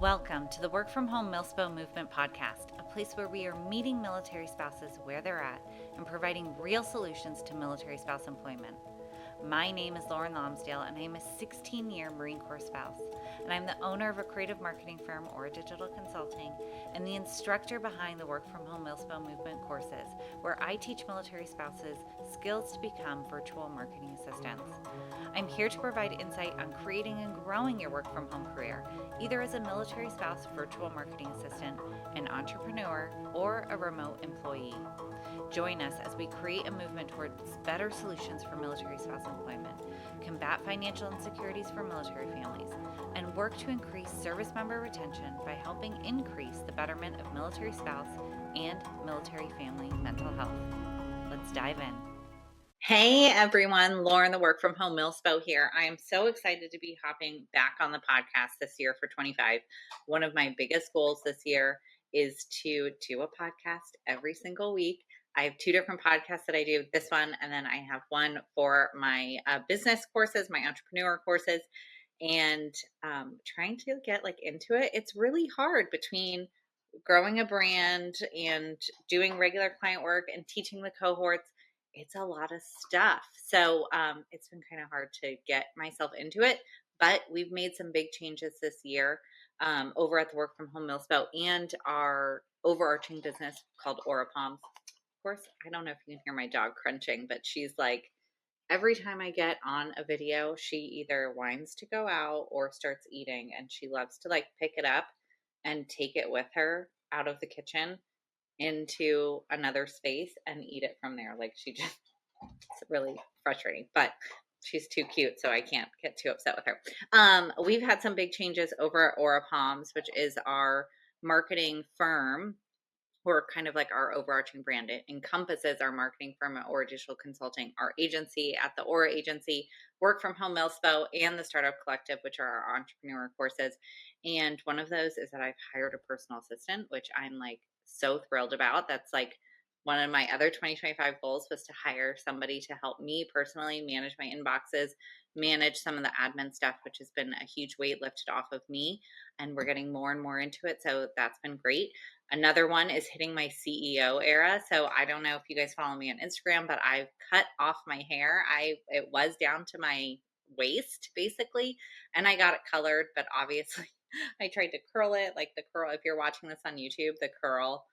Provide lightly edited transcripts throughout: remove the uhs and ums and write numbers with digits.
Welcome to the Work From Home MilSpo Movement podcast, a place where we are meeting military spouses where they're at and providing real solutions to military spouse employment. My name is Lauren Lomsdale, and I am a 16-year Marine Corps spouse, and I'm the owner of a creative marketing firm or digital consulting, and the instructor behind the Work From Home MilSpo Movement courses, where I teach military spouses skills to become virtual marketing assistants. I'm here to provide insight on creating and growing your work from home career, either as a military spouse virtual marketing assistant, an entrepreneur, or a remote employee. Join us as we create a movement towards better solutions for military spouse employment, combat financial insecurities for military families, and work to increase service member retention by helping increase the betterment of military spouse and military family mental health. Let's dive in. Hey everyone, Lauren, the Work From Home MilSpo here. I am so excited to be hopping back on the podcast this year for 25. One of my biggest goals this year is to do a podcast every single week. I have two different podcasts that I do, this one, and then I have one for my business courses, my entrepreneur courses, and trying to get into it. It's really hard between growing a brand and doing regular client work and teaching the cohorts. It's a lot of stuff. So it's been kind of hard to get myself into it, but we've made some big changes this year over at the Work From Home MilSpo and our overarching business called Aura Palms. Of course, I don't know if you can hear my dog crunching, but she's like, every time I get on a video, she either whines to go out or starts eating, and she loves to pick it up and take it with her out of the kitchen into another space and eat it from there. It's really frustrating, but she's too cute, so I can't get too upset with her. We've had some big changes over at Aura Palms, which is our marketing firm, or kind of like our overarching brand. It encompasses our marketing firm at Aura Digital Consulting, our agency at the Aura Agency, Work From Home MilSpo, and the Startup Collective, which are our entrepreneur courses. And one of those is that I've hired a personal assistant, which I'm so thrilled about. That's one of my other 2025 goals, was to hire somebody to help me personally manage my inboxes, manage some of the admin stuff, which has been a huge weight lifted off of me. And we're getting more and more into it. So that's been great. Another one is hitting my CEO era. So I don't know if you guys follow me on Instagram, but I've cut off my hair. It was down to my waist basically, and I got it colored, but obviously I tried to curl it. The curl, if you're watching this on YouTube, the curl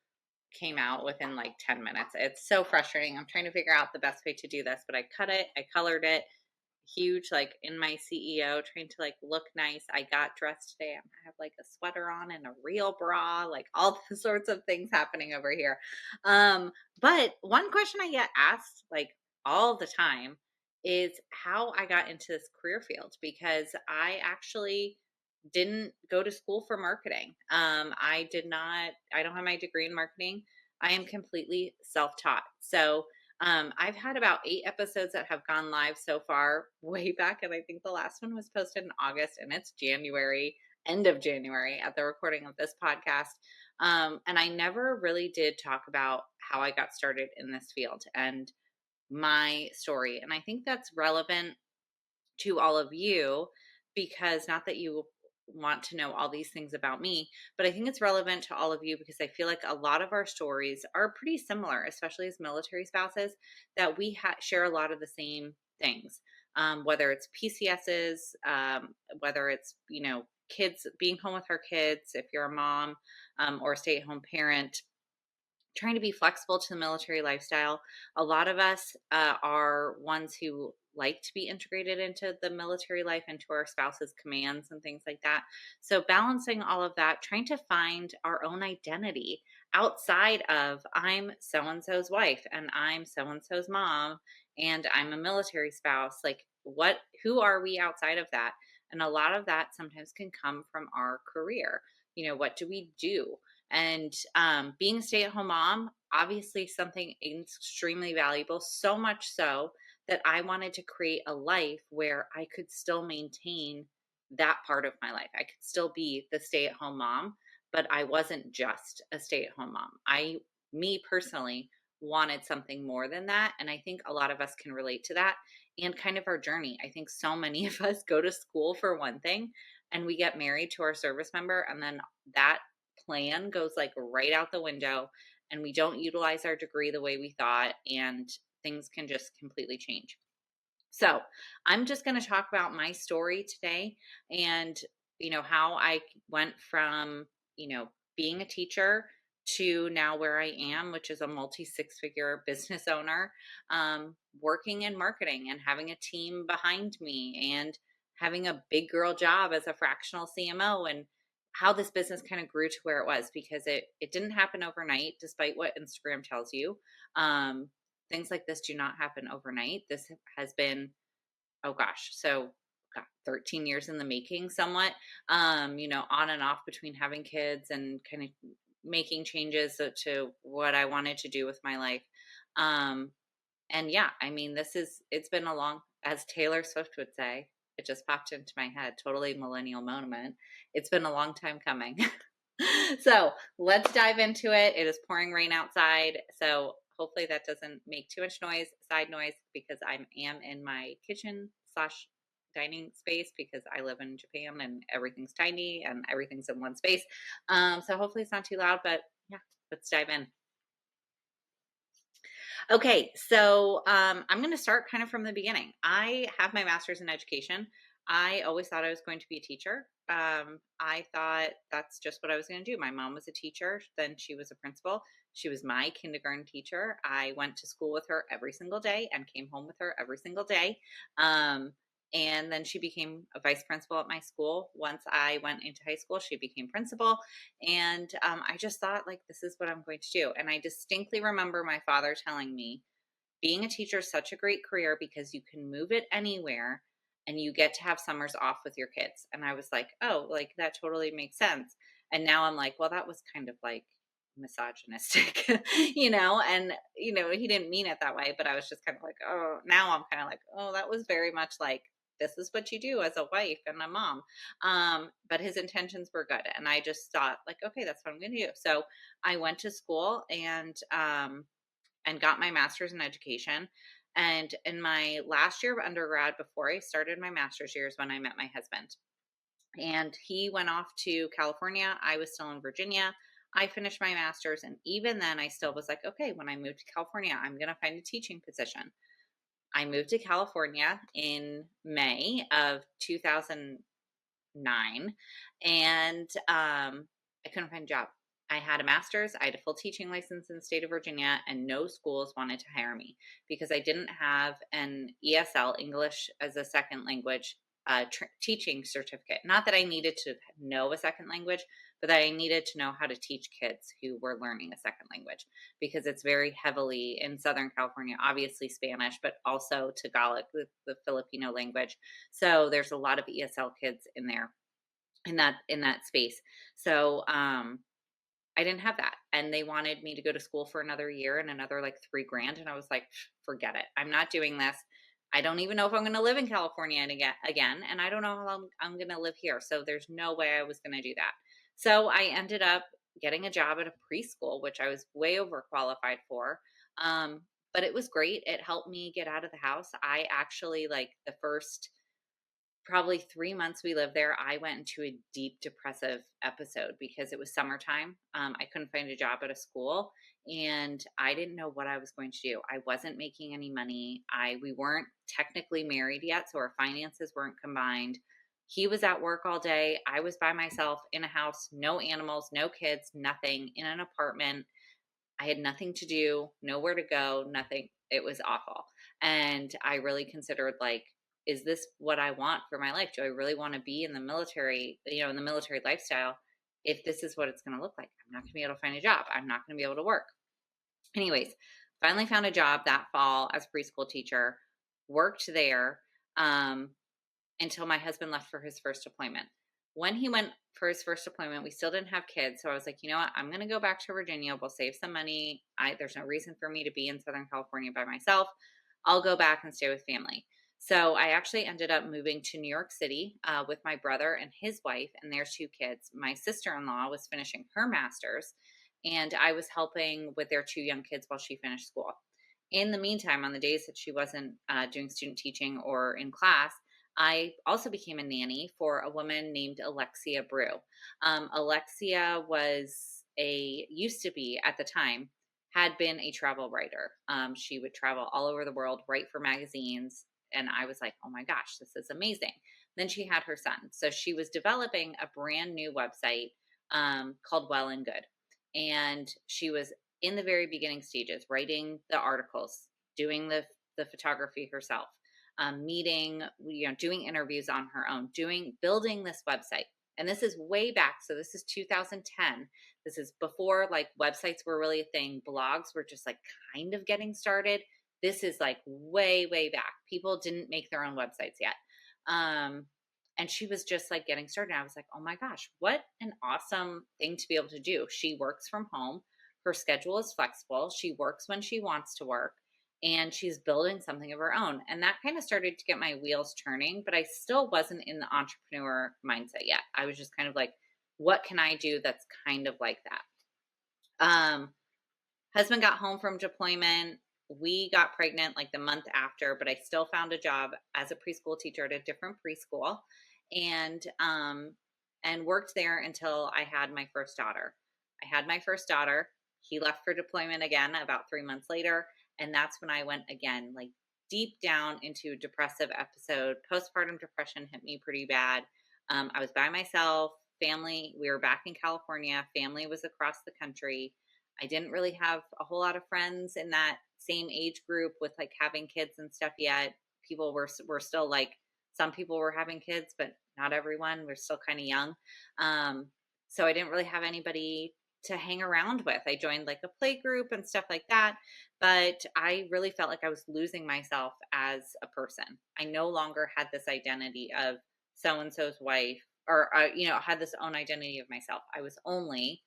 came out within 10 minutes. It's so frustrating. I'm trying to figure out the best way to do this, but I cut it, I colored it, huge, in my CEO, trying to look nice. I got dressed today. I have a sweater on and a real bra, all the sorts of things happening over here. But one question I get asked all the time is how I got into this career field, because I actually didn't go to school for marketing. I don't have my degree in marketing. I am completely self-taught. So I've had about 8 episodes that have gone live so far, way back. And I think the last one was posted in August, and it's January, end of January at the recording of this podcast. And I never really did talk about how I got started in this field and my story. And I think that's relevant to all of you, because not that you want to know all these things about me, but I think it's relevant to all of you because I feel like a lot of our stories are pretty similar, especially as military spouses, that we share a lot of the same things, whether it's PCSs, whether it's, kids, being home with our kids, if you're a mom or a stay-at-home parent, trying to be flexible to the military lifestyle. A lot of us are ones who like to be integrated into the military life, into our spouse's commands and things like that. So balancing all of that, trying to find our own identity outside of I'm so-and-so's wife and I'm so-and-so's mom and I'm a military spouse. Who are we outside of that? And a lot of that sometimes can come from our career. What do we do? And being a stay-at-home mom, obviously something extremely valuable, so much so that I wanted to create a life where I could still maintain that part of my life. I could still be the stay-at-home mom, but I wasn't just a stay-at-home mom. Me personally, wanted something more than that. And I think a lot of us can relate to that and kind of our journey. I think so many of us go to school for one thing and we get married to our service member, and then that plan goes like right out the window, and we don't utilize our degree the way we thought, and things can just completely change. So I'm just going to talk about my story today, and, how I went from, being a teacher to now where I am, which is a multi six figure business owner, working in marketing and having a team behind me and having a big girl job as a fractional CMO, and how this business kind of grew to where it was, because it didn't happen overnight, despite what Instagram tells you. Um, Things like this do not happen overnight. This has been, oh gosh, so 13 years in the making somewhat, on and off between having kids and kind of making changes to what I wanted to do with my life. Um, and yeah, I mean, it's been a long, as Taylor Swift would say, it just popped into my head, totally millennial moment. It's been a long time coming. So let's dive into it. It is pouring rain outside, so hopefully that doesn't make too much side noise, because I am in my kitchen slash dining space, because I live in Japan and everything's tiny and everything's in one space. So hopefully it's not too loud, but yeah, let's dive in. Okay, so I'm going to start kind of from the beginning. I have my master's in education. I always thought I was going to be a teacher. I thought that's just what I was going to do. My mom was a teacher, then she was a principal. She was my kindergarten teacher. I went to school with her every single day and came home with her every single day. And then she became a vice principal at my school. Once I went into high school, she became principal. And I just thought, like, this is what I'm going to do. And I distinctly remember my father telling me, being a teacher is such a great career because you can move it anywhere and you get to have summers off with your kids. And I was like, oh, like that totally makes sense. And now I'm like, well, that was kind of like misogynistic, and, he didn't mean it that way, but I was just kind of like, oh, now I'm kind of like, oh, that was very much like, this is what you do as a wife and a mom. But his intentions were good. And I just thought, like, okay, that's what I'm going to do. So I went to school and got my master's in education. And in my last year of undergrad, before I started my master's years, when I met my husband, and he went off to California. I was still in Virginia. I finished my master's. And even then I still was like, okay, when I moved to California, I'm going to find a teaching position. I moved to California in May of 2009, and I couldn't find a job. I had a master's, I had a full teaching license in the state of Virginia, and no schools wanted to hire me because I didn't have an ESL, English as a second language, teaching certificate. Not that I needed to know a second language, but that I needed to know how to teach kids who were learning a second language, because it's very heavily in Southern California, obviously Spanish, but also Tagalog, the Filipino language. So there's a lot of ESL kids in there, in that space. So I didn't have that, and they wanted me to go to school for another year and another like $3,000, and I was like, forget it, I'm not doing this. I don't even know if I'm going to live in California again, and I don't know how long I'm going to live here, so there's no way I was going to do that. So I ended up getting a job at a preschool, which I was way overqualified for, but it was great. It helped me get out of the house. I actually, like, the first probably 3 months we lived there, I went into a deep depressive episode because it was summertime. I couldn't find a job at a school, and I didn't know what I was going to do. I wasn't making any money. We weren't technically married yet, so our finances weren't combined. He was at work all day. I was by myself in a house, no animals, no kids, nothing, in an apartment. I had nothing to do, nowhere to go, nothing. It was awful. And I really considered, like, is this what I want for my life? Do I really want to be in the military, in the military lifestyle? If this is what it's going to look like, I'm not going to be able to find a job. I'm not going to be able to work. Anyways, finally found a job that fall as a preschool teacher, worked there until my husband left for his first deployment. When he went for his first deployment, we still didn't have kids. So I was like, you know what? I'm going to go back to Virginia. We'll save some money. There's no reason for me to be in Southern California by myself. I'll go back and stay with family. So I actually ended up moving to New York City with my brother and his wife and their 2 kids. My sister-in-law was finishing her master's, and I was helping with their 2 young kids while she finished school. In the meantime, on the days that she wasn't doing student teaching or in class, I also became a nanny for a woman named Alexia Brew. Alexia used to be at the time, had been a travel writer. She would travel all over the world, write for magazines. And I was like, oh my gosh, this is amazing. Then she had her son. So she was developing a brand new website called Well and Good. And she was in the very beginning stages, writing the articles, doing the photography herself, meeting, doing interviews on her own, building this website. And this is way back. So this is 2010. This is before like websites were really a thing. Blogs were just like kind of getting started. This is like way, way back. People didn't make their own websites yet. And she was just like getting started. I was like, oh my gosh, what an awesome thing to be able to do. She works from home. Her schedule is flexible. She works when she wants to work, and she's building something of her own. And that kind of started to get my wheels turning, but I still wasn't in the entrepreneur mindset yet. I was just kind of like, what can I do that's kind of like that? Husband got home from deployment. We got pregnant like the month after, but I still found a job as a preschool teacher at a different preschool, and worked there until I had my first daughter. I had my first daughter. He left for deployment again about 3 months later. And that's when I went again, like deep down into a depressive episode. Postpartum depression hit me pretty bad. I was by myself, family. We were back in California. Family was across the country. I didn't really have a whole lot of friends in that same age group with like having kids and stuff yet. People were still like, some people were having kids, but not everyone. We're still kind of young. So I didn't really have anybody to hang around with. I joined like a play group and stuff like that, but I really felt like I was losing myself as a person. I no longer had this identity of so-and-so's wife, or, had this own identity of myself. I was only,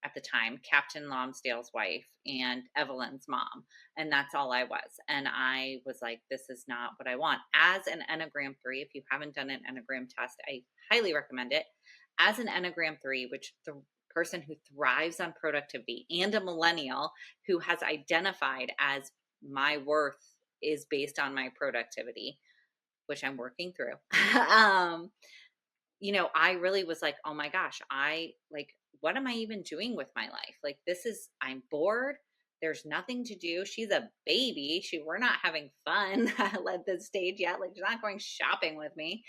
at the time, Captain Lonsdale's wife and Evelyn's mom. And that's all I was. And I was like, this is not what I want. As an Enneagram 3, if you haven't done an Enneagram test, I highly recommend it. As an Enneagram 3, which the person who thrives on productivity, and a millennial who has identified as my worth is based on my productivity, which I'm working through. I really was like, oh my gosh, what am I even doing with my life? Like, I'm bored. There's nothing to do. She's a baby. We're not having fun at this stage yet. Like, she's not going shopping with me.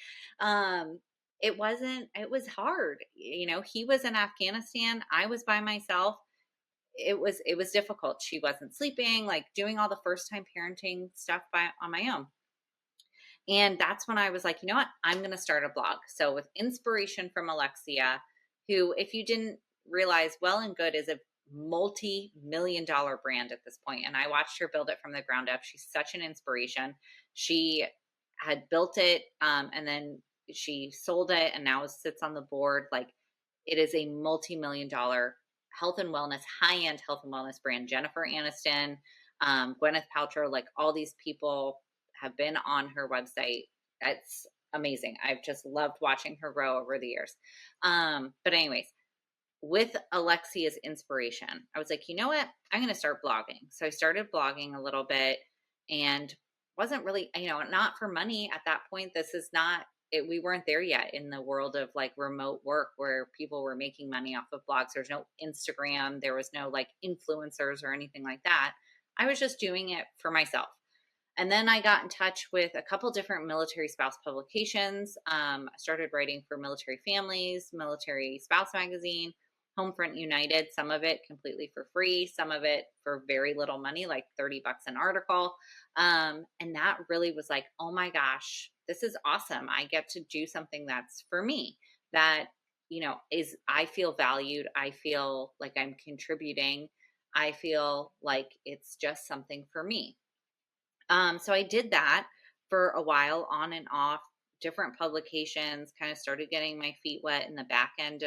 It was hard. He was in Afghanistan. I was by myself. It was difficult. She wasn't sleeping, like doing all the first time parenting stuff on my own. And that's when I was like, you know what? I'm going to start a blog. So with inspiration from Alexia, who, if you didn't realize, Well and Good is a multi-million-dollar brand at this point. And I watched her build it from the ground up. She's such an inspiration. She had built it, and then she sold it, and now sits on the board. Like, it is a multi-million-dollar health and wellness, high-end health and wellness brand. Jennifer Aniston, Gwyneth Paltrow, like all these people have been on her website. It's amazing. I've just loved watching her grow over the years. But anyways, with Alexia's inspiration, I was like, you know what? I'm going to start blogging. So I started blogging a little bit, and wasn't really, not for money at that point. This is not it. We weren't there yet in the world of like remote work where people were making money off of blogs. There's no Instagram. There was no like influencers or anything like that. I was just doing it for myself. And then I got in touch with a couple different military spouse publications. I started writing for Military Families, Military Spouse Magazine, Homefront United, some of it completely for free, some of it for very little money, like $30 an article. And that really was like, oh my gosh, this is awesome. I get to do something that's for me, that, I feel valued. I feel like I'm contributing. I feel like it's just something for me. So I did that for a while, on and off, different publications, kind of started getting my feet wet in the back end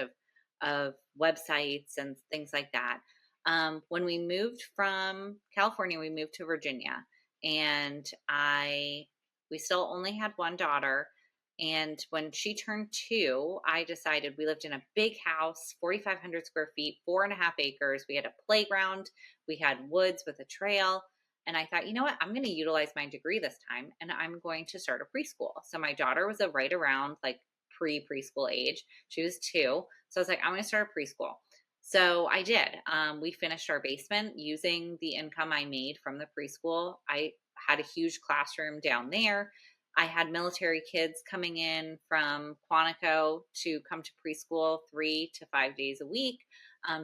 of websites and things like that. When we moved from California, we moved to Virginia, and we still only had one daughter. And when she turned 2, I decided, we lived in a big house, 4,500 square feet, 4.5 acres. We had a playground. We had woods with a trail. And I thought, you know what, I'm going to utilize my degree this time and I'm going to start a preschool. So my daughter was right around like preschool age. She was 2. So I was like, I'm going to start a preschool. So I did. We finished our basement using the income I made from the preschool. I had a huge classroom down there. I had military kids coming in from Quantico to come to preschool 3 to 5 days a week.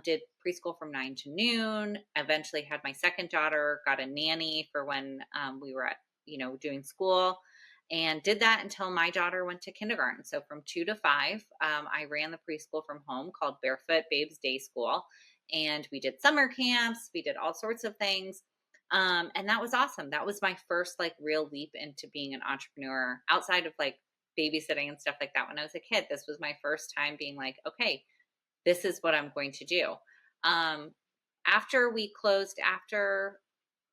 Did preschool from 9 to noon. Eventually had my second daughter, got a nanny for when we were at, doing school, and did that until my daughter went to kindergarten. So from 2 to 5, I ran the preschool from home called Barefoot Babes Day School. And we did summer camps. We did all sorts of things. And that was awesome. That was my first like real leap into being an entrepreneur outside of like babysitting and stuff like that. When I was a kid, this was my first time being like, okay, this is what I'm going to do. After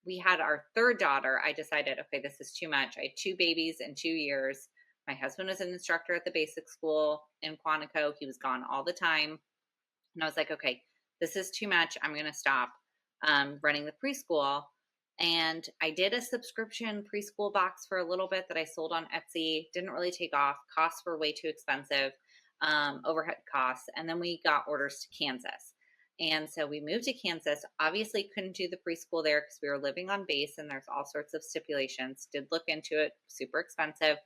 we had our third daughter, I decided, okay, this is too much. I had 2 babies in 2 years. My husband was an instructor at the basic school in Quantico. He was gone all the time. And I was like, okay, this is too much. I'm going to stop running the preschool. And I did a subscription preschool box for a little bit that I sold on Etsy. Didn't really take off. Costs were way too expensive, overhead costs. And then we got orders to Kansas. And so we moved to Kansas. Obviously couldn't do the preschool there because we were living on base and there's all sorts of stipulations. Did look into it, super expensive.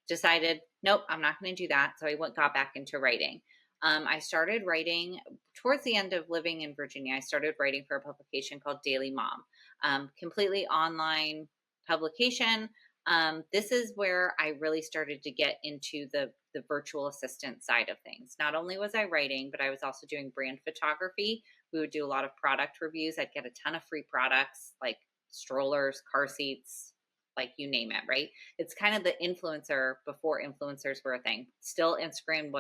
Decided, nope, I'm not going to do that. So I got back into writing. I started writing towards the end of living in Virginia. I started writing for a publication called Daily Mom, completely online publication. This is where I really started to get into the virtual assistant side of things. Not only was I writing, but I was also doing brand photography. We would do a lot of product reviews. I'd get a ton of free products like strollers, car seats, like you name it, right? It's kind of the influencer before influencers were a thing. Still, Instagram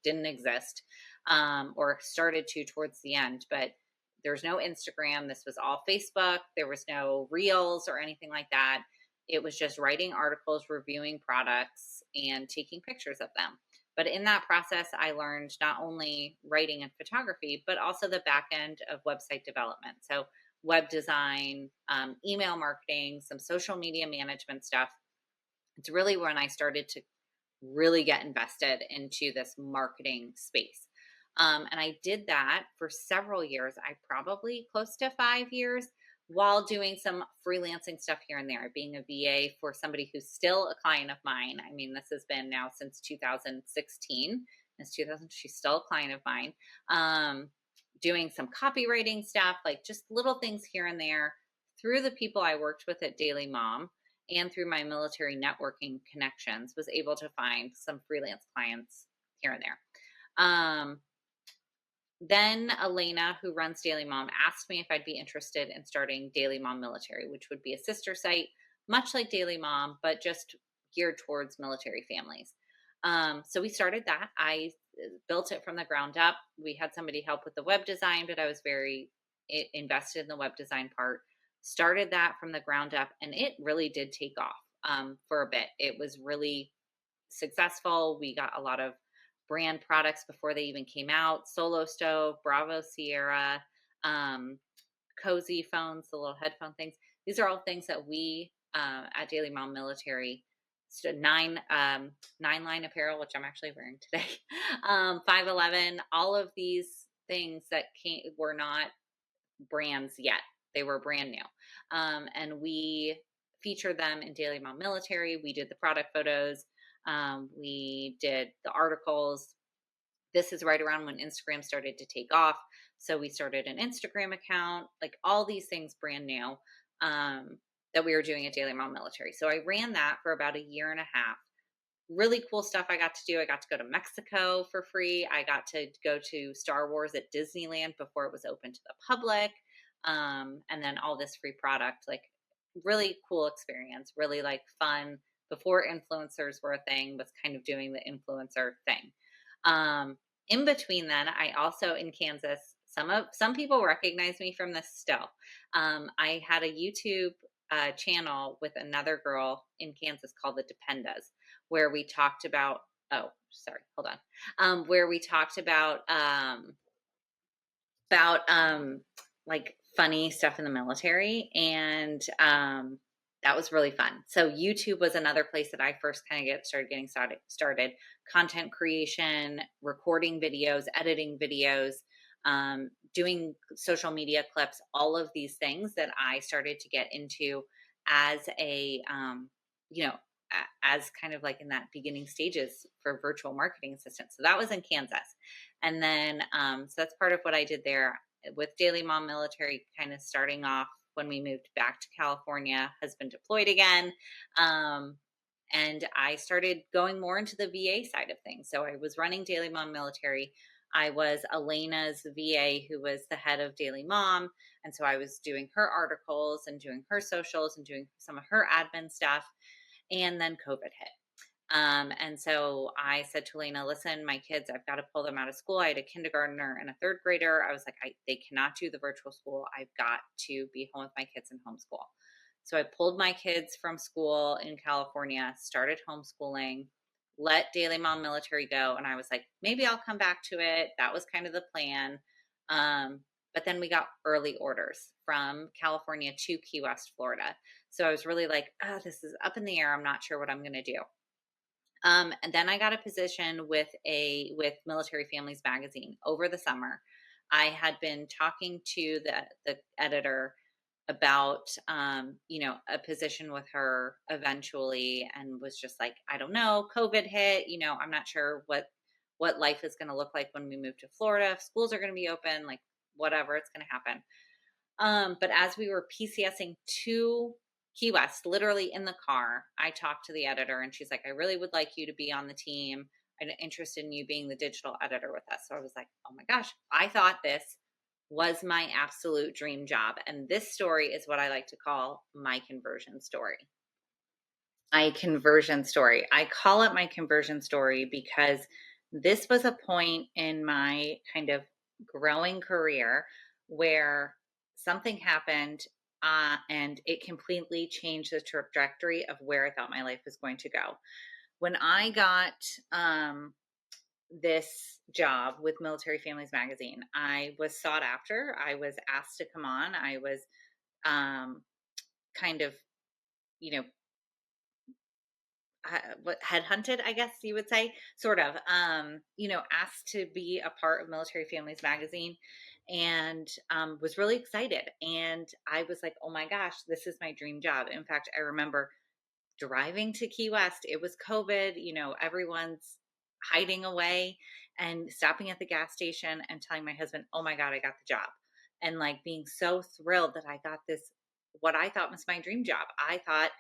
didn't exist, or started to towards the end, but there's no Instagram. This was all Facebook. There was no Reels or anything like that. It was just writing articles, reviewing products, and taking pictures of them. But in that process, I learned not only writing and photography, but also the back end of website development. So web design, email marketing, some social media management stuff. It's really when I started to really get invested into this marketing space. And I did that for several years. I probably close to 5 years, while doing some freelancing stuff here and there, being a VA for somebody who's still a client of mine. I mean, this has been now since 2016. She's still a client of mine. Doing some copywriting stuff, like just little things here and there through the people I worked with at Daily Mom and through my military networking connections, was able to find some freelance clients here and there. Then Elena, who runs Daily Mom, asked me if I'd be interested in starting Daily Mom Military, which would be a sister site, much like Daily Mom, but just geared towards military families. So we started that. I built it from the ground up. We had somebody help with the web design, but I was very invested in the web design part. Started that from the ground up, and it really did take off for a bit. It was really successful. We got a lot of brand products before they even came out. Solo Stove, Bravo Sierra, Cozy phones, the little headphone things. These are all things that we at Daily Mom Military, nine line apparel, which I'm actually wearing today, 511, all of these things that were not brands yet. They were brand new. And we featured them in Daily Mom Military. We did the product photos. We did the articles. This is right around when Instagram started to take off. So we started an Instagram account, like all these things brand new that we were doing at Daily Mom Military. So I ran that for about a year and a half. Really cool stuff I got to do. I got to go to Mexico for free. I got to go to Star Wars at Disneyland before it was open to the public. And then all this free product, like really cool experience, really like fun. Before influencers were a thing, was kind of doing the influencer thing. In between then, I also in Kansas, some people recognize me from this still. I had a YouTube channel with another girl in Kansas called The Dependas, where we talked about, where we talked about like funny stuff in the military. And that was really fun. So YouTube was another place that I first kind of started getting started. Content creation, recording videos, editing videos, doing social media clips, all of these things that I started to get into as a, as kind of like in that beginning stages for virtual marketing assistant. So that was in Kansas. And then, so that's part of what I did there with Daily Mom Military, kind of starting off when we moved back to California, has been deployed again. And I started going more into the VA side of things. So I was running Daily Mom Military. I was Elena's VA, who was the head of Daily Mom. And so I was doing her articles and doing her socials and doing some of her admin stuff. And then COVID hit. And so I said to Lena, listen, my kids, I've got to pull them out of school. I had a kindergartner and a third grader. I was like, they cannot do the virtual school. I've got to be home with my kids and homeschool. So I pulled my kids from school in California, started homeschooling, let Daily Mom Military go. And I was like, maybe I'll come back to it. That was kind of the plan. But then we got early orders from California to Key West, Florida. So I was really like, oh, this is up in the air. I'm not sure what I'm going to do. And then I got a position with Military Families Magazine over the summer. I had been talking to the editor about, a position with her eventually, and was just like, I don't know, COVID hit, I'm not sure what life is going to look like when we move to Florida, if schools are going to be open, like whatever, it's going to happen. But as we were PCSing to Key West, literally in the car, I talked to the editor and she's like, I really would like you to be on the team. I'm interested in you being the digital editor with us. So I was like, oh my gosh, I thought this was my absolute dream job. And this story is what I like to call my conversion story. I call it my conversion story because this was a point in my kind of growing career where something happened, and it completely changed the trajectory of where I thought my life was going to go. When I got this job with Military Families Magazine, I was sought after. I was asked to come on. I was kind of, headhunted, I guess you would say, sort of, asked to be a part of Military Families Magazine, and was really excited. And I was like, oh my gosh, this is my dream job. In fact, I remember driving to Key West. It was COVID, everyone's hiding away, and stopping at the gas station and telling my husband, oh my God, I got the job. And like being so thrilled that I got this, what I thought was my dream job. I thought,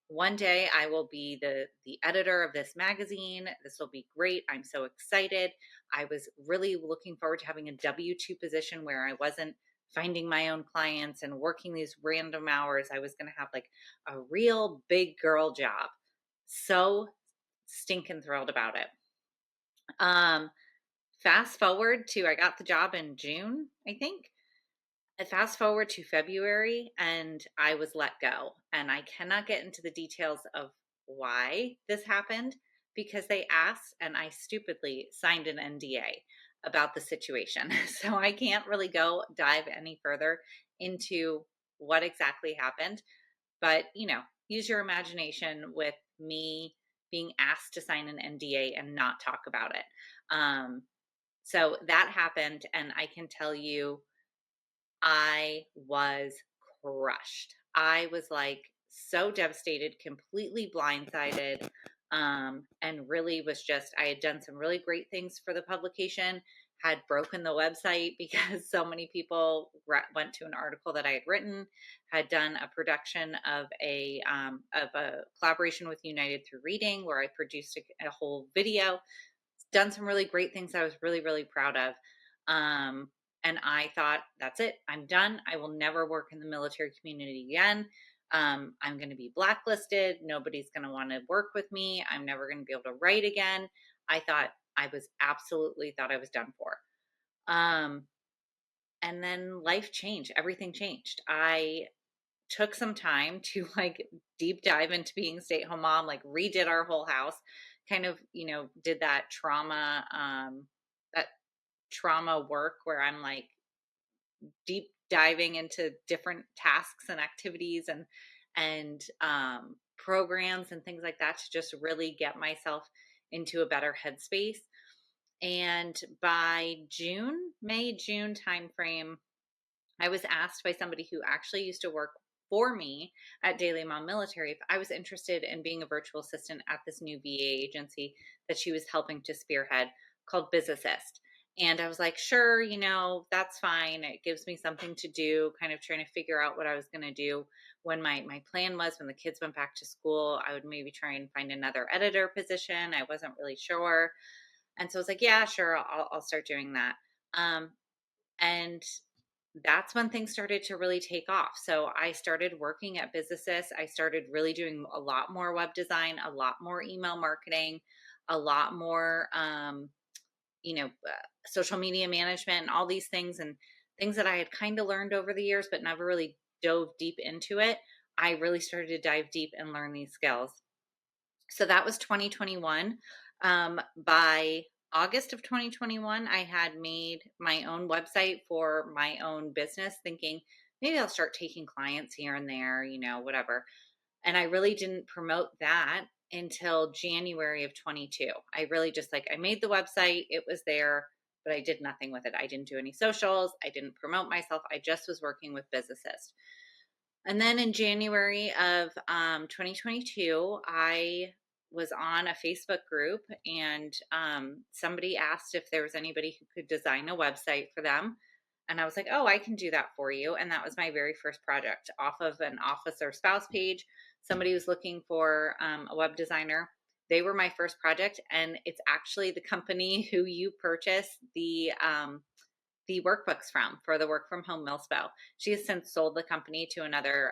one day I will be the editor of this magazine. This will be great. I'm so excited. I was really looking forward to having a W-2 position where I wasn't finding my own clients and working these random hours. I was going to have like a real big girl job. So stinking thrilled about it. Fast forward to, I got the job in June, I think. Fast forward to February, and I was let go. And I cannot get into the details of why this happened, because they asked and I stupidly signed an NDA about the situation. So I can't really dive any further into what exactly happened. But, use your imagination with me being asked to sign an NDA and not talk about it. So that happened, and I can tell you, I was crushed. I was like so devastated, completely blindsided, and really was just, I had done some really great things for the publication, had broken the website because so many people went to an article that I had written, had done a production of a collaboration with United Through Reading, where I produced a whole video, done some really great things I was really, really proud of. And I thought, that's it. I'm done. I will never work in the military community again. I'm going to be blacklisted. Nobody's going to want to work with me. I'm never going to be able to write again. I thought I was done for. And then life changed. Everything changed. I took some time to like deep dive into being a stay-at-home mom, like redid our whole house, kind of, did that trauma work where I'm like deep diving into different tasks and activities and programs and things like that to just really get myself into a better headspace. And by June timeframe, I was asked by somebody who actually used to work for me at Daily Mom Military if I was interested in being a virtual assistant at this new VA agency that she was helping to spearhead called BizAssist. And I was like, sure, that's fine. It gives me something to do, kind of trying to figure out what I was going to do when my plan was when the kids went back to school. I would maybe try and find another editor position. I wasn't really sure. And so I was like, yeah, sure, I'll start doing that. And that's when things started to really take off. So I started working at BizAssist. I started really doing a lot more web design, a lot more email marketing, a lot more, social media management and all these things and things that I had kind of learned over the years, but never really dove deep into it. I really started to dive deep and learn these skills. So that was 2021. By August of 2021, I had made my own website for my own business, thinking maybe I'll start taking clients here and there, whatever. And I really didn't promote that until January of 22. I really just I made the website, it was there, but I did nothing with it. I didn't do any socials. I didn't promote myself. I just was working with BizAssist. And then in January of 2022, I was on a Facebook group and somebody asked if there was anybody who could design a website for them. And I was like, oh, I can do that for you. And that was my very first project off of an officer spouse page. Somebody was looking for a web designer. They were my first project. And it's actually the company who you purchase the workbooks from for the Work From Home MilSpo. She has since sold the company to another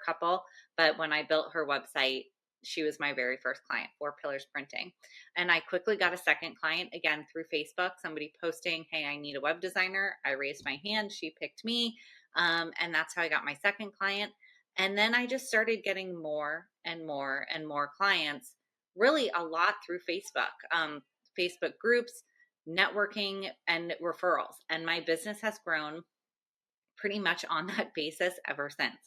couple, but when I built her website, she was my very first client, 4 Pillars Printing. And I quickly got a second client, again, through Facebook, somebody posting, hey, I need a web designer. I raised my hand. She picked me. And that's how I got my second client. And then I just started getting more and more and more clients, really a lot through Facebook, Facebook groups, networking, and referrals. And my business has grown pretty much on that basis ever since.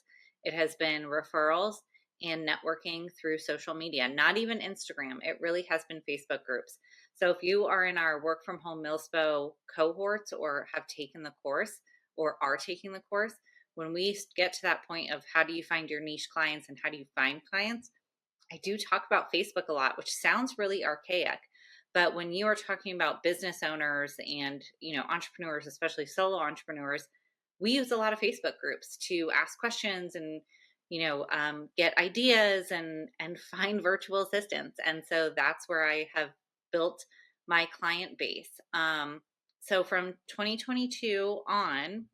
It has been referrals and networking through social media, not even Instagram. It really has been Facebook groups. So if you are in our Work From Home MilSpo cohorts or have taken the course or are taking the course, when we get to that point of how do you find your niche clients and how do you find clients, I do talk about Facebook a lot, which sounds really archaic. But when you are talking about business owners and, entrepreneurs, especially solo entrepreneurs, we use a lot of Facebook groups to ask questions and, get ideas and find virtual assistants. And so that's where I have built my client base. So from 2022 on,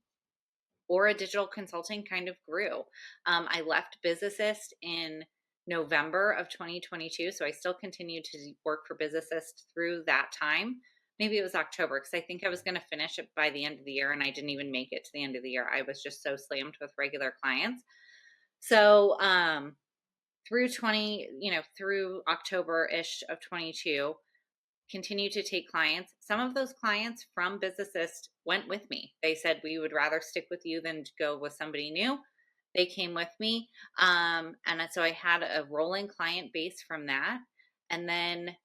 Aura Digital Consulting kind of grew. I left BizAssist in November of 2022. So I still continued to work for BizAssist through that time. Maybe it was October because I think I was going to finish it by the end of the year and I didn't even make it to the end of the year. I was just so slammed with regular clients. So through October-ish of 22, continue to take clients. Some of those clients from BizAssist went with me. They said, we would rather stick with you than to go with somebody new. They came with me. And so I had a rolling client base from that. And then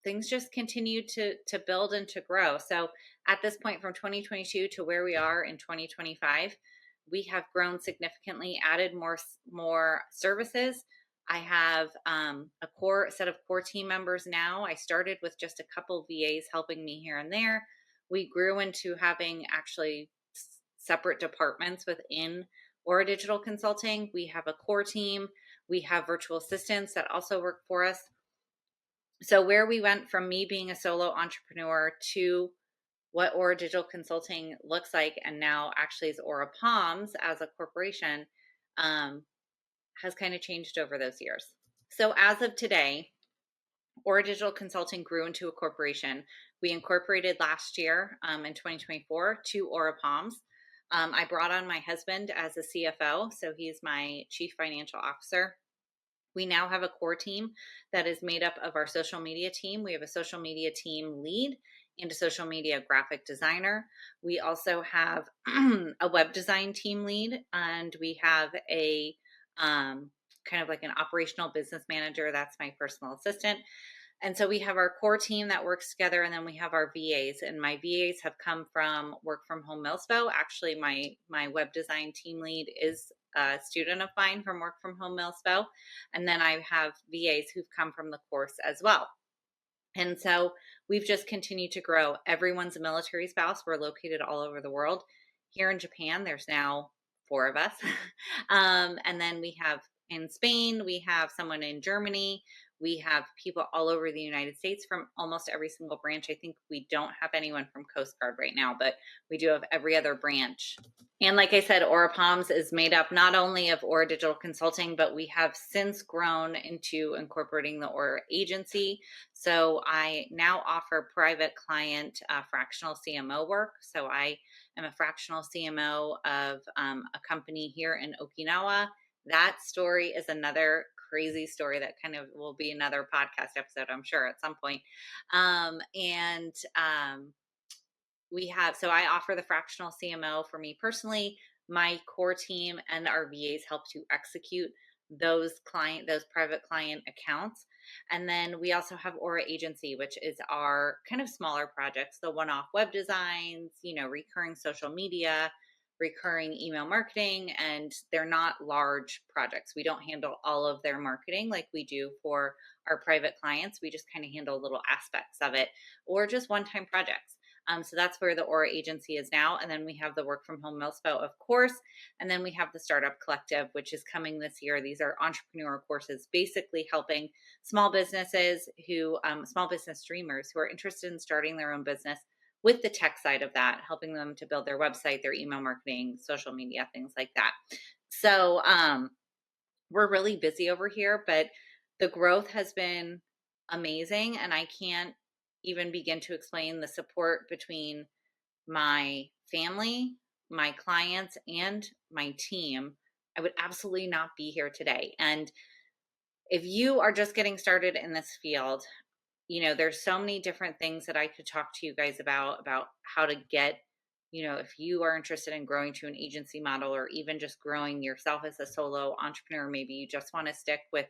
things just continued to build and to grow. So at this point from 2022 to where we are in 2025, we have grown significantly, added more services. I have a set of core team members now. I started with just a couple VAs helping me here and there. We grew into having actually separate departments within Aura Digital Consulting. We have a core team. We have virtual assistants that also work for us. So where we went from me being a solo entrepreneur to what Aura Digital Consulting looks like, and now actually is Aura Palms as a corporation, has kind of changed over those years. So as of today, Aura Digital Consulting grew into a corporation. We incorporated last year in 2024 to Aura Palms. I brought on my husband as a CFO, so he's my chief financial officer. We now have a core team that is made up of our social media team. We have a social media team lead and a social media graphic designer. We also have a web design team lead, and we have a kind of like an operational business manager. That's my personal assistant. And so we have our core team that works together, and then we have our VAs. And my VAs have come from Work From Home MilSpo. Actually, my web design team lead is a student of mine from Work From Home MilSpo. And then I have VAs who've come from the course as well. And so we've just continued to grow. Everyone's a military spouse. We're located all over the world. Here in Japan, there's now 4 of us. And then we have in Spain, we have someone in Germany. We have people all over the United States from almost every single branch. I think we don't have anyone from Coast Guard right now, but we do have every other branch. And like I said, Aura Palms is made up not only of Aura Digital Consulting, but we have since grown into incorporating the Aura agency. So I now offer private client fractional CMO work. So I am a fractional CMO of a company here in Okinawa. That story is another crazy story that kind of will be another podcast episode, I'm sure, at some point. We have, so I offer the fractional CMO for me personally. My core team and our VAs help to execute those private client accounts. And then we also have Aura Agency, which is our kind of smaller projects, the one-off web designs, recurring social media, recurring email marketing, and they're not large projects. We don't handle all of their marketing like we do for our private clients. We just kind of handle little aspects of it, or just one-time projects. So that's where the Aura agency is now. And then we have the Work From Home MilSpo, of course. And then we have the Startup Collective, which is coming this year. These are entrepreneurial courses, basically helping small businesses small business dreamers who are interested in starting their own business with the tech side of that, helping them to build their website, their email marketing, social media, things like that. So we're really busy over here, but the growth has been amazing. And I can't even begin to explain the support between my family, my clients, and my team. I would absolutely not be here today. And if you are just getting started in this field, there's so many different things that I could talk to you guys about how to get, if you are interested in growing to an agency model, or even just growing yourself as a solo entrepreneur. Maybe you just want to stick with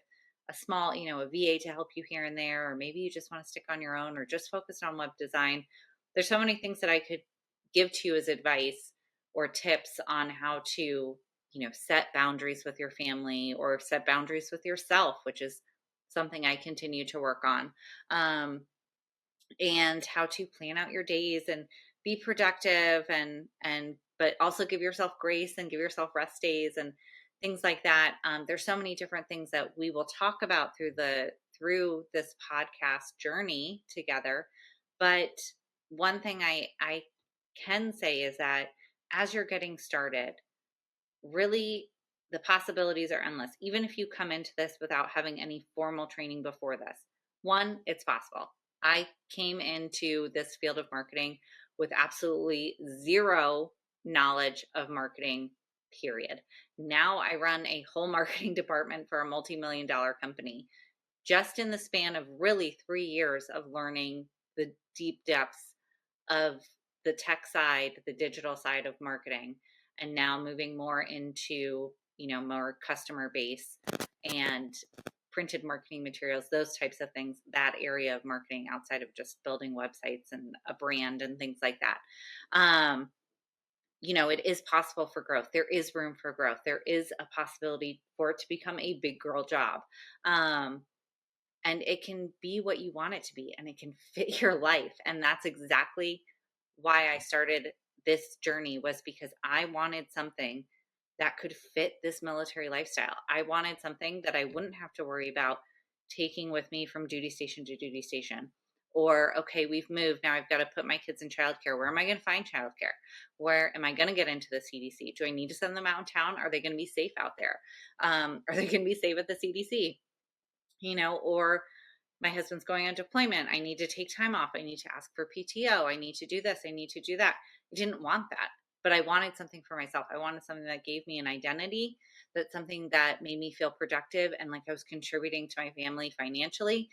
a small, a VA to help you here and there, or maybe you just want to stick on your own or just focus on web design. There's so many things that I could give to you as advice or tips on how to, set boundaries with your family or set boundaries with yourself, which is something I continue to work on, and how to plan out your days and be productive but also give yourself grace and give yourself rest days and things like that. There's so many different things that we will talk about through this podcast journey together. But one thing I can say is that as you're getting started, really the possibilities are endless. Even if you come into this without having any formal training before this, one, it's possible. I came into this field of marketing with absolutely zero knowledge of marketing, period. Now I run a whole marketing department for a multi-million-dollar company, just in the span of really 3 years of learning the deep depths of the tech side, the digital side of marketing, and now moving more into, more customer base and printed marketing materials, those types of things, that area of marketing outside of just building websites and a brand and things like that. It is possible for growth. There is room for growth. There is a possibility for it to become a big girl job. And it can be what you want it to be, and it can fit your life. And that's exactly why I started this journey, was because I wanted something that could fit this military lifestyle. I wanted something that I wouldn't have to worry about taking with me from duty station to duty station. Or, okay, we've moved. Now I've got to put my kids in childcare. Where am I going to find childcare? Where am I going to get into the CDC? Do I need to send them out in town? Are they going to be safe out there? Are they going to be safe at the CDC? Or my husband's going on deployment. I need to take time off. I need to ask for PTO. I need to do this. I need to do that. I didn't want that, but I wanted something for myself. I wanted something that gave me an identity, that's something that made me feel productive and like I was contributing to my family financially.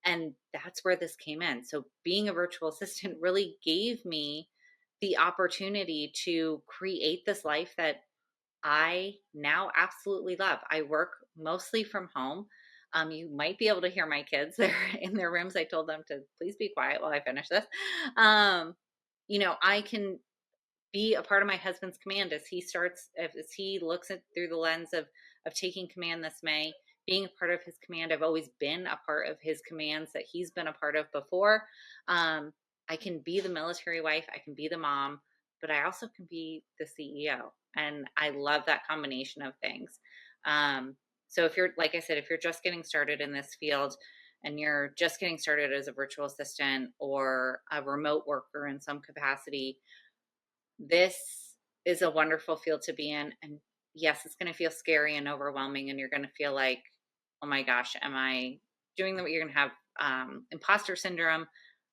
And that's where this came in. So being a virtual assistant really gave me the opportunity to create this life that I now absolutely love. I work mostly from home. You might be able to hear my kids. They're in their rooms. I told them to please be quiet while I finish this. Um, I can be a part of my husband's command as he starts, as he looks at through the lens of taking command this May, being a part of his command. I've always been a part of his commands that he's been a part of before. I can be the military wife, I can be the mom, but I also can be the CEO. And I love that combination of things. So if you're, like I said, if you're just getting started in this field and you're just getting started as a virtual assistant or a remote worker in some capacity, this is a wonderful field to be in. And yes, it's going to feel scary and overwhelming. And you're going to feel like, oh my gosh, am I doing the, you're going to have imposter syndrome.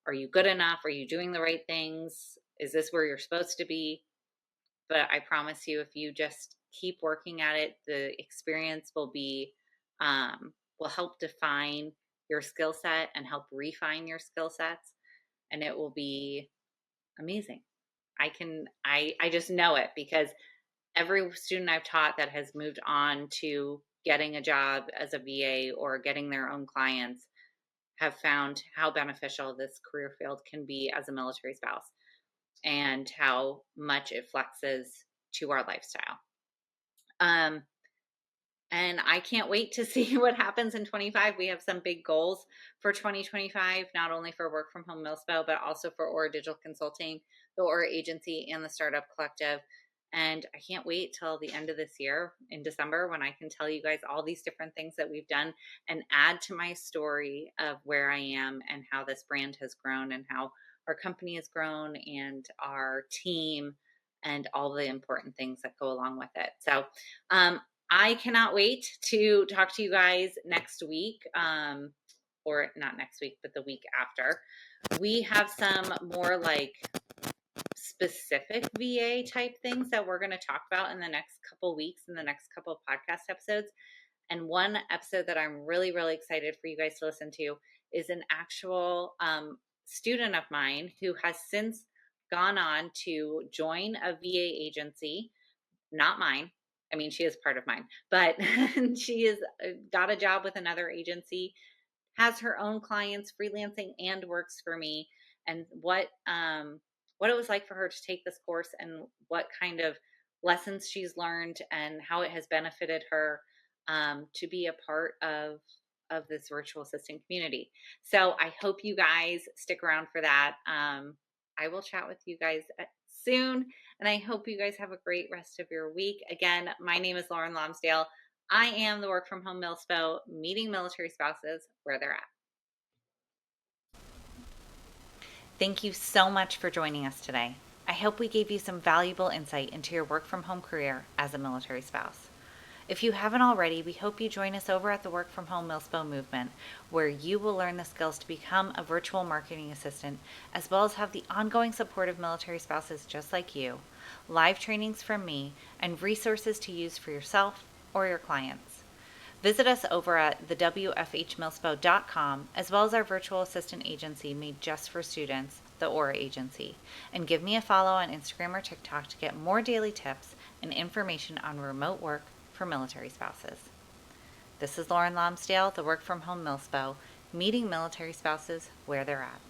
Are you good enough? Are you doing the right things? Is this where you're supposed to be? But I promise you, if you just keep working at it, the experience will help define your skill set and help refine your skill sets. And it will be amazing. I just know it because every student I've taught that has moved on to getting a job as a VA or getting their own clients have found how beneficial this career field can be as a military spouse and how much it flexes to our lifestyle. And I can't wait to see what happens in 25. We have some big goals for 2025, not only for Work From Home Milspo, but also for Aura Digital Consulting, the Aura Agency, and the Startup Collective. And I can't wait till the end of this year in December when I can tell you guys all these different things that we've done and add to my story of where I am and how this brand has grown and how our company has grown and our team and all the important things that go along with it. So, I cannot wait to talk to you guys next week, or not next week, but the week after. We have some more like specific VA type things that we're going to talk about in the next couple weeks, in the next couple of podcast episodes. And one episode that I'm really, really excited for you guys to listen to is an actual student of mine who has since gone on to join a VA agency, not mine. I mean, she is part of mine, but she has got a job with another agency, has her own clients, freelancing, and works for me. And what it was like for her to take this course and what kind of lessons she's learned and how it has benefited her to be a part of this virtual assistant community. So I hope you guys stick around for that. I will chat with you guys soon. And I hope you guys have a great rest of your week. Again, my name is Lauren Lonsdale. I am the Work From Home Milspo, meeting military spouses where they're at. Thank you so much for joining us today. I hope we gave you some valuable insight into your work from home career as a military spouse. If you haven't already, we hope you join us over at the Work From Home Milspo movement, where you will learn the skills to become a virtual marketing assistant, as well as have the ongoing support of military spouses just like you, live trainings from me, and resources to use for yourself or your clients. Visit us over at the WFHMilspo.com, as well as our virtual assistant agency made just for students, the Aura Agency, and give me a follow on Instagram or TikTok to get more daily tips and information on remote work for military spouses. This is Lauren Lonsdale, the Work From Home Milspo, meeting military spouses where they're at.